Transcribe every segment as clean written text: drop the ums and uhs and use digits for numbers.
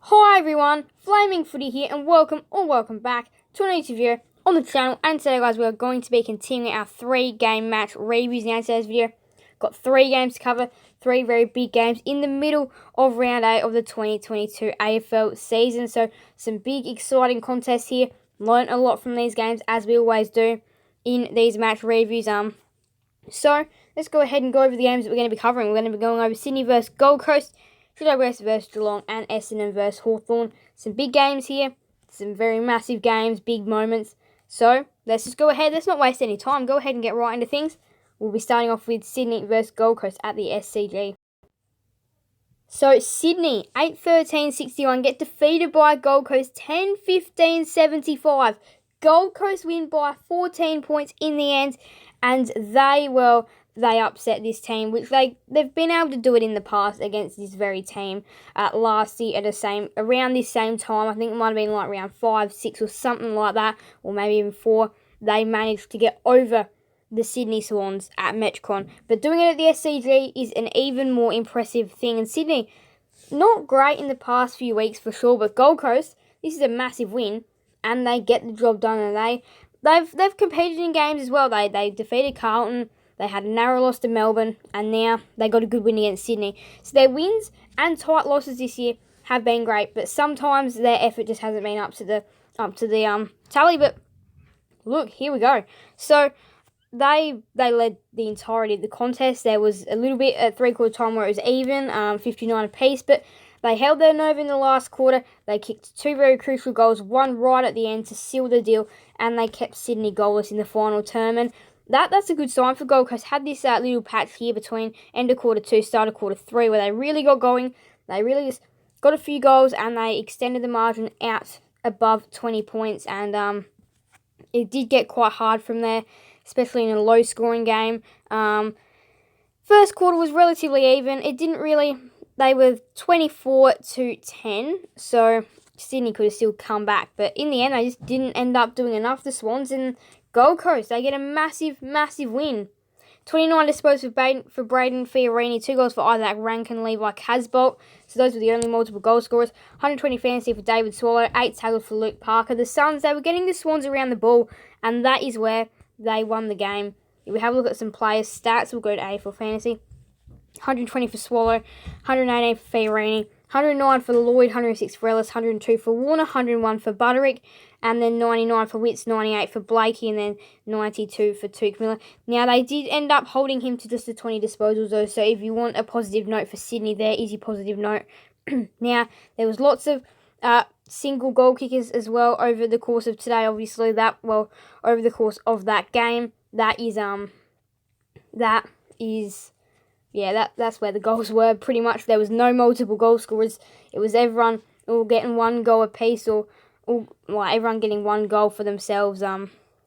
Hi everyone, Flaming Footy here and welcome back to a new video on the channel. And today guys, we are going to be continuing our 3-game match reviews in today's video. Got 3 games to cover, 3 very big games in the middle of round 8 of the 2022 AFL season. So some big exciting contests here. Learned a lot from these games as we always do in these match reviews. So let's go ahead and go over the games that we're going to be covering. We're going to be going over Sydney vs Gold Coast, GWS VS Geelong, and Essendon VS Hawthorn. Some big games here, some very massive games, big moments. So let's just go ahead. Let's not waste any time. Go ahead and get right into things. We'll be starting off with Sydney vs Gold Coast at the SCG. So Sydney 8-13-61 get defeated by Gold Coast 10-15-75. Gold Coast win by 14 points in the end, and they upset this team, which they've been able to do it in the past against this very team. Last year at around this same time, I think it might have been like around 5, 6 or something like that, or maybe even 4. They managed to get over the Sydney Swans at Metcon, but doing it at the SCG is an even more impressive thing. And Sydney, not great in the past few weeks for sure, but Gold Coast, this is a massive win, and they get the job done. And they've competed in games as well. They defeated Carlton. They had a narrow loss to Melbourne, and now they got a good win against Sydney. So their wins and tight losses this year have been great, but sometimes their effort just hasn't been up to the tally. But look, here we go. So they led the entirety of the contest. There was a little bit at three-quarter time where it was even, 59 apiece, but they held their nerve in the last quarter. They kicked 2 very crucial goals, one right at the end to seal the deal, and they kept Sydney goalless in the final term. And that's a good sign for Gold Coast. Had this little patch here between end of quarter 2, start of quarter 3, where they really got going. They really just got a few goals, and they extended the margin out above 20 points. And it did get quite hard from there, especially in a low-scoring game. First quarter was relatively even. It didn't really. They were 24-10, so Sydney could have still come back. But in the end, they just didn't end up doing enough. The Swans and Gold Coast, they get a massive, massive win. 29 disposed for Braden Fiorini, 2 goals for Isaac Rankin, Levi Casbolt. So those were the only multiple goal scorers. 120 fantasy for David Swallow, 8 tackles for Luke Parker. The Suns, they were getting the Swans around the ball, and that is where they won the game. If we have a look at some players' stats, we'll go to AFL Fantasy. 120 for Swallow, 118 for Fiorini, 109 for Lloyd, 106 for Ellis, 102 for Warner, 101 for Butterick, and then 99 for Witts, 98 for Blakey, and then 92 for Tuke Miller. Now, they did end up holding him to just the 20 disposals, though, so if you want a positive note for Sydney, there is your positive note. Now, there was lots of single goal kickers as well over the course of today, obviously, over the course of that game. That's where the goals were, pretty much. There was no multiple goal scorers. It was everyone all getting 1 goal apiece, or everyone getting 1 goal for themselves.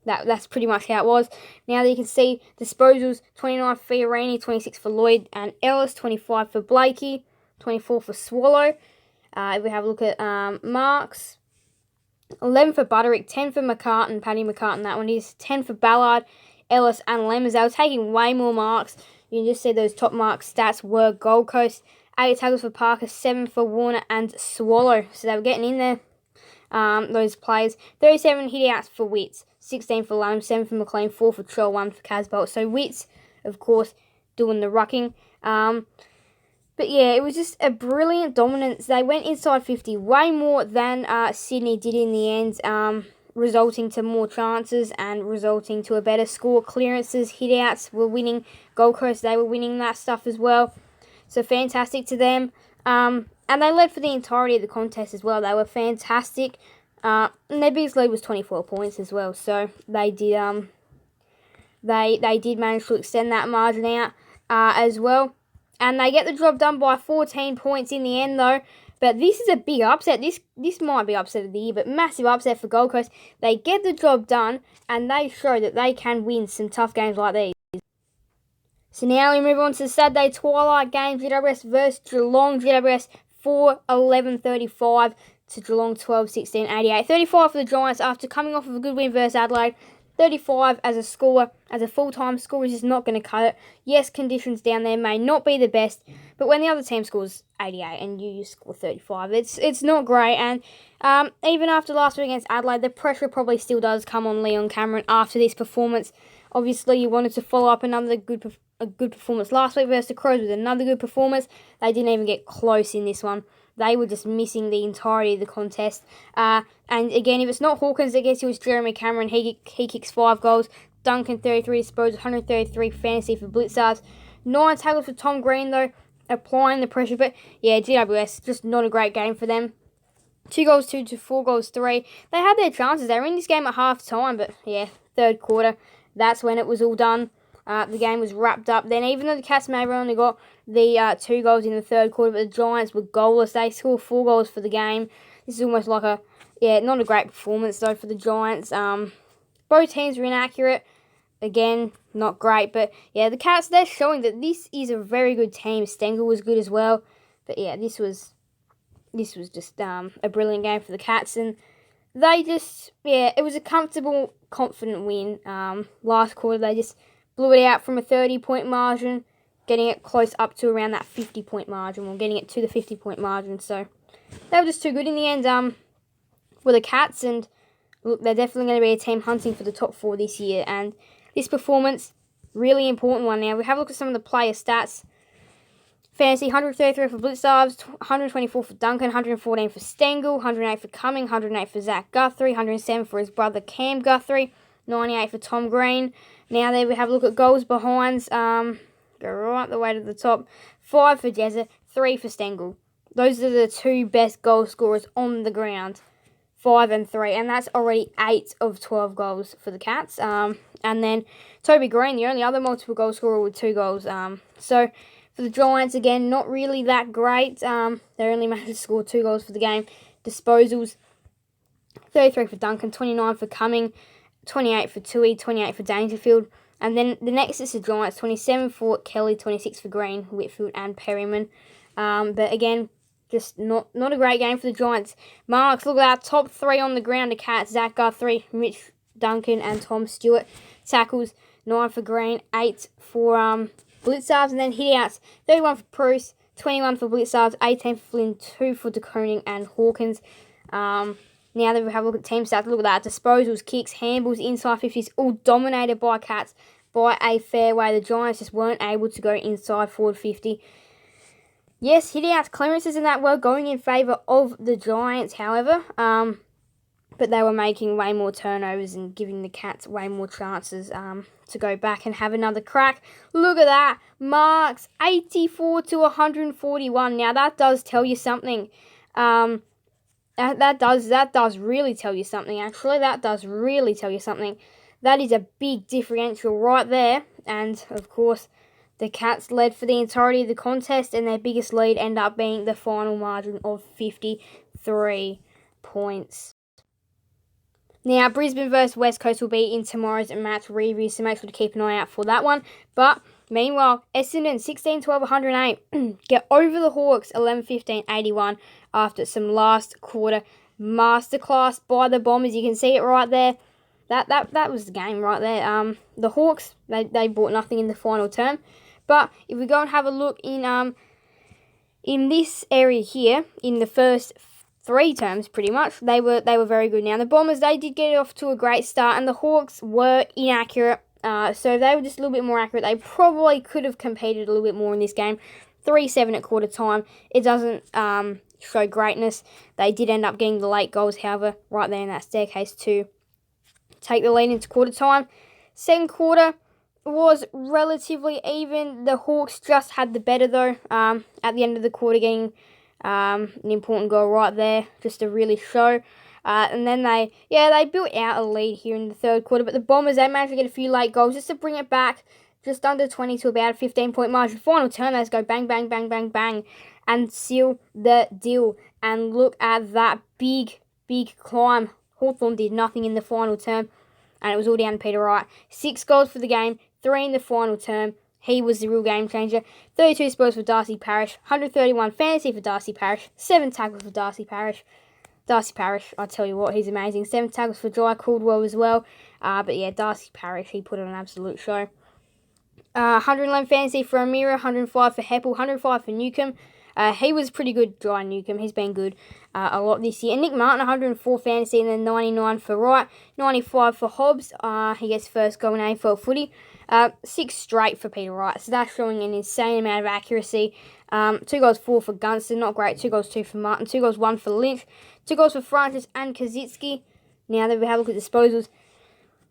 That's pretty much how it was. Now you can see disposals: 29 for Fiorini, 26 for Lloyd and Ellis, 25 for Blakey, 24 for Swallow. If we have a look at marks, 11 for Butterick, 10 for McCartan, Paddy McCartan, that one is, 10 for Ballard, Ellis and Lemmers. They were taking way more marks. You can just see those top mark stats were Gold Coast. 8 tackles for Parker, 7 for Warner and Swallow. So they were getting in there, those players. 37 hit-outs for Witts, 16 for Lum, 7 for McLean, 4 for Troll, 1 for Casbolt. So Witts, of course, doing the rucking. But yeah, it was just a brilliant dominance. They went inside 50 way more than Sydney did in the end, resulting to more chances and resulting to a better score. Clearances, hit-outs were winning. Gold Coast, they were winning that stuff as well. So fantastic to them. And they led for the entirety of the contest as well. They were fantastic. And their biggest lead was 24 points as well. So they did they did manage to extend that margin out as well. And they get the job done by 14 points in the end, though. But this is a big upset. This might be upset of the year, but massive upset for Gold Coast. They get the job done, and they show that they can win some tough games like these. So now we move on to the Saturday twilight game. GWS vs Geelong. GWS 4-11-35 to Geelong 12-16-88. 35 for the Giants after coming off of a good win versus Adelaide. 35 as a scorer, as a full-time scorer, is just not going to cut it. Yes, conditions down there may not be the best, but when the other team scores 88 and you score 35, it's not great. And even after last week against Adelaide, the pressure probably still does come on Leon Cameron after this performance. Obviously, you wanted to follow up another good performance last week versus the Crows with another good performance. They didn't even get close in this one. They were just missing the entirety of the contest. And again, if it's not Hawkins, I guess it was Jeremy Cameron. He kicks 5 goals. Duncan, 33 disposals, 133 fantasy for Blitzards. 9 tackles for Tom Green, though, applying the pressure. But yeah, GWS, just not a great game for them. 2 goals 2 to 4 goals 3. They had their chances. They were in this game at half time, but yeah, third quarter, that's when it was all done. The game was wrapped up. Then even though the Cats maybe only got the 2 goals in the third quarter, but the Giants were goalless. They scored 4 goals for the game. This is almost like not a great performance though for the Giants. Both teams were inaccurate. Again, not great. But yeah, the Cats, they're showing that this is a very good team. Stengel was good as well. But yeah, this was just a brilliant game for the Cats. And they just, it was a comfortable, confident win. Last quarter, they just blew it out from a 30-point margin, getting it close up to around that 50-point margin, or getting it to the 50-point margin. So they were just too good in the end for the Cats. And look, they're definitely going to be a team hunting for the top 4 this year. And this performance, really important one now. We have a look at some of the player stats. Fantasy, 133 for Blitzards, 124 for Duncan, 114 for Stengel, 108 for Cumming, 108 for Zach Guthrie, 107 for his brother Cam Guthrie, 98 for Tom Green. Now there we have a look at goals behinds. Go right the way to the top. 5 for Jezza, 3 for Stengel. Those are the 2 best goal scorers on the ground. 5 and 3. And that's already 8 of 12 goals for the Cats. And then Toby Green, the only other multiple goal scorer with 2 goals. So for the Giants, again, not really that great. They only managed to score 2 goals for the game. Disposals, 33 for Duncan, 29 for Cumming, 28 for Tui, 28 for Dangerfield. And then the next is the Giants, 27 for Kelly, 26 for Green, Whitfield and Perryman. But again, just not a great game for the Giants. Marks, look at that, top 3 on the ground, the Cats, Zach Guthrie, Mitch Duncan and Tom Stewart. Tackles, 9 for Green, 8 for Blitzards. And then hit-outs, 31 for Bruce, 21 for Blitzards, 18 for Flynn, 2 for De Koning and Hawkins. Now that we have a look at team stats, look at that. Disposals, kicks, handballs, inside 50s, all dominated by Cats by a fair way. The Giants just weren't able to go inside forward 50. Yes, hitting out clearances and that were going in favour of the Giants, however. But they were making way more turnovers and giving the Cats way more chances to go back and have another crack. Look at that. Marks, 84 to 141. Now, that does tell you something. That does really tell you something, actually. That does really tell you something. That is a big differential right there. And, of course, the Cats led for the entirety of the contest, and their biggest lead ended up being the final margin of 53 points. Now, Brisbane versus West Coast will be in tomorrow's match review, so make sure to keep an eye out for that one. But, meanwhile, Essendon 16-12, 108 get over the Hawks 11-15, 81 after some last quarter masterclass by the Bombers. You can see it right there. That was the game right there. The Hawks, they brought nothing in the final term. But if we go and have a look in this area here, in the first 3 terms, pretty much, they were very good. Now, the Bombers, they did get off to a great start, and the Hawks were inaccurate. So if they were just a little bit more accurate, they probably could have competed a little bit more in this game. 3-7 at quarter time. It doesn't show greatness. They did end up getting the late goals, however, right there in that staircase to take the lead into quarter time. Second quarter was relatively even. The Hawks just had the better, though, at the end of the quarter, getting an important goal right there, just to really show. And then they built out a lead here in the third quarter, but the Bombers, they managed to get a few late goals just to bring it back just under 20 to about a 15-point margin. Final turn, let's go bang, bang, bang, bang, bang, and seal the deal. And look at that big climb. Hawthorn did nothing in the final term, and it was all down to Peter Wright. 6 goals for the game, 3 in the final term. He was the real game changer. 32 spoils for Darcy Parish, 131 fantasy for Darcy Parish, 7 tackles for Darcy Parish. Darcy Parish, I tell you what, he's amazing. 7 tackles for Jai Caldwell as well. But yeah, Darcy Parish, he put on an absolute show. 111 fantasy for O'Meara, 105 for Heppel, 105 for Newcombe. He was pretty good, Dry Newcombe. He's been good a lot this year. And Nick Martin, 104 fantasy, and then 99 for Wright, 95 for Hobbs. He gets first goal in AFL footy. 6 straight for Peter Wright. So that's showing an insane amount of accuracy. 2 goals, 4 for Gunston. Not great. 2 goals, 2 for Martin. 2 goals, 1 for Lynch. 2 goals for Francis and Kaczynski. Now that we have a look at disposals.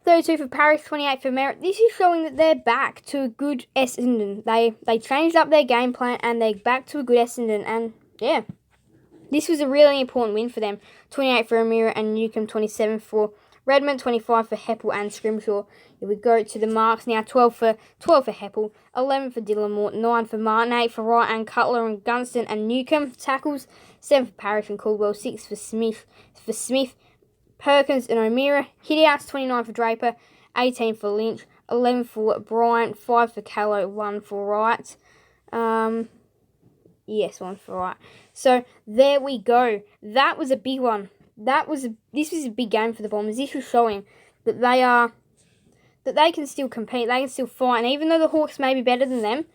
32 for Parish, 28 for Merritt. This is showing that they're back to a good Essendon. They changed up their game plan and they're back to a good Essendon. And yeah, this was a really important win for them. 28 for O'Meara and Newcombe, 27 for Redmond, 25 for Heppel and Scrimshaw. Here we go to the marks now. 12 for Heppel, 11 for Dillamore, 9 for Martin, 8 for Wright and Cutler and Gunston and Newcombe. Tackles, 7 for Parish and Caldwell, 6 for Smith, Perkins and O'Meara. Hit-outs, 29 for Draper, 18 for Lynch, 11 for Bryant, 5 for Callow, 1 for Wright. Yes, 1 for Wright. So, there we go. That was a big one. This was a big game for the Bombers. This was showing that they can still compete, they can still fight, and even though the Hawks may be better than them,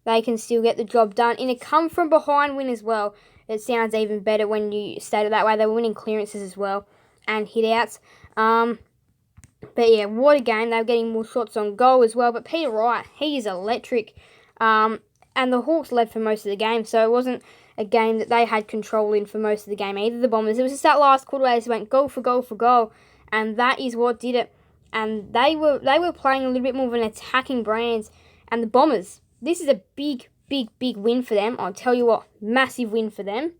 they can still get the job done in a come-from-behind win as well. It sounds even better when you state it that way. They were winning clearances as well and hit-outs. But yeah, what a game. They were getting more shots on goal as well. But Peter Wright, he is electric. And the Hawks led for most of the game, so it wasn't a game that they had control in for most of the game either, the Bombers. It was just that last quarter where they went goal for goal for goal, and that is what did it. And they were playing a little bit more of an attacking brand. And the Bombers, this is a big win for them. I'll tell you what, massive win for them.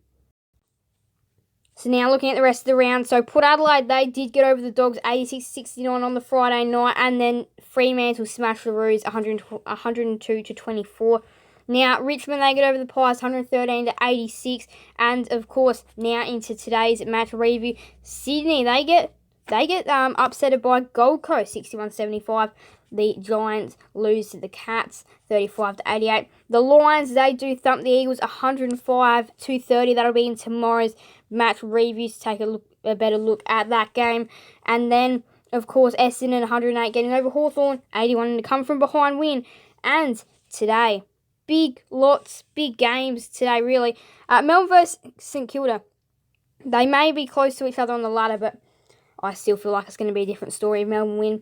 So now looking at the rest of the round. So Port Adelaide, they did get over the Dogs 86-69 on the Friday night. And then Fremantle smashed the Roos 102-24. Now Richmond, they get over the Pies 113-86. And of course, now into today's match review. Sydney, they get upsetted by Gold Coast 61-75. The Giants lose to the Cats 35-88. The Lions, they do thump the Eagles 105-30. That'll be in tomorrow's match reviews to take a better look at that game. And then, of course, Essendon 108 getting over Hawthorn 81 to come from behind win. And today, big games today, really. Melbourne versus St Kilda. They may be close to each other on the ladder, but I still feel like it's going to be a different story if Melbourne win.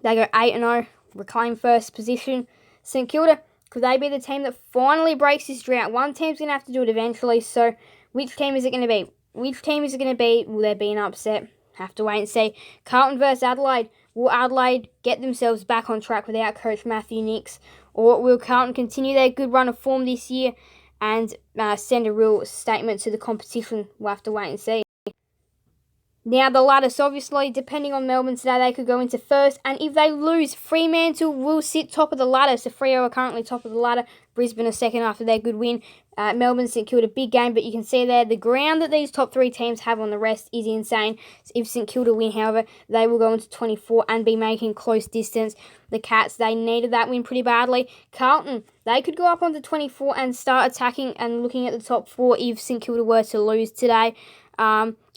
They go 8-0, reclaim first position. St Kilda, could they be the team that finally breaks this drought? One team's going to have to do it eventually, so which team is it going to be? Will there be an upset? Have to wait and see. Carlton versus Adelaide. Will Adelaide get themselves back on track without coach Matthew Nicks? Or will Carlton continue their good run of form this year and send a real statement to the competition? We'll have to wait and see. Now, the ladders, obviously, depending on Melbourne today, they could go into first. And if they lose, Fremantle will sit top of the ladder. So, Freo are currently top of the ladder. Brisbane are second after their good win. Melbourne, St Kilda, big game. But you can see there, the ground that these top three teams have on the rest is insane. So if St Kilda win, however, they will go into 24 and be making close distance. The Cats, they needed that win pretty badly. Carlton, they could go up onto 24 and start attacking and looking at the top four if St Kilda were to lose today.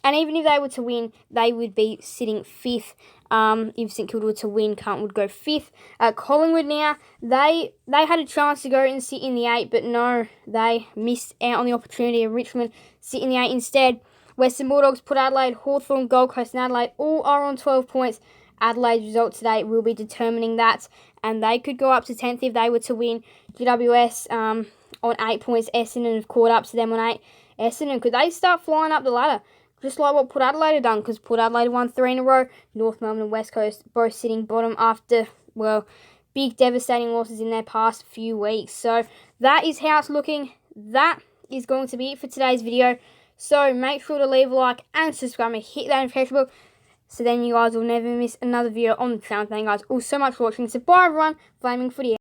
And even if they were to win, they would be sitting fifth. If St Kilda were to win, Carlton would go fifth. Collingwood now, they had a chance to go and sit in the 8, but no, they missed out on the opportunity of Richmond sit in the 8 instead. Western Bulldogs, Port Adelaide, Hawthorn, Gold Coast and Adelaide all are on 12 points. Adelaide's result today will be determining that, and they could go up to 10th if they were to win. GWS on 8 points. Essendon have caught up to them on 8. Essendon, could they start flying up the ladder? Just like what Port Adelaide have done, because Port Adelaide won 3 in a row. North Melbourne and West Coast both sitting bottom after, well, big devastating losses in their past few weeks. So that is how it's looking. That is going to be it for today's video. So make sure to leave a like and subscribe and hit that notification bell so then you guys will never miss another video on the channel. Thank you guys all so much for watching. So bye everyone, Flaming Footy.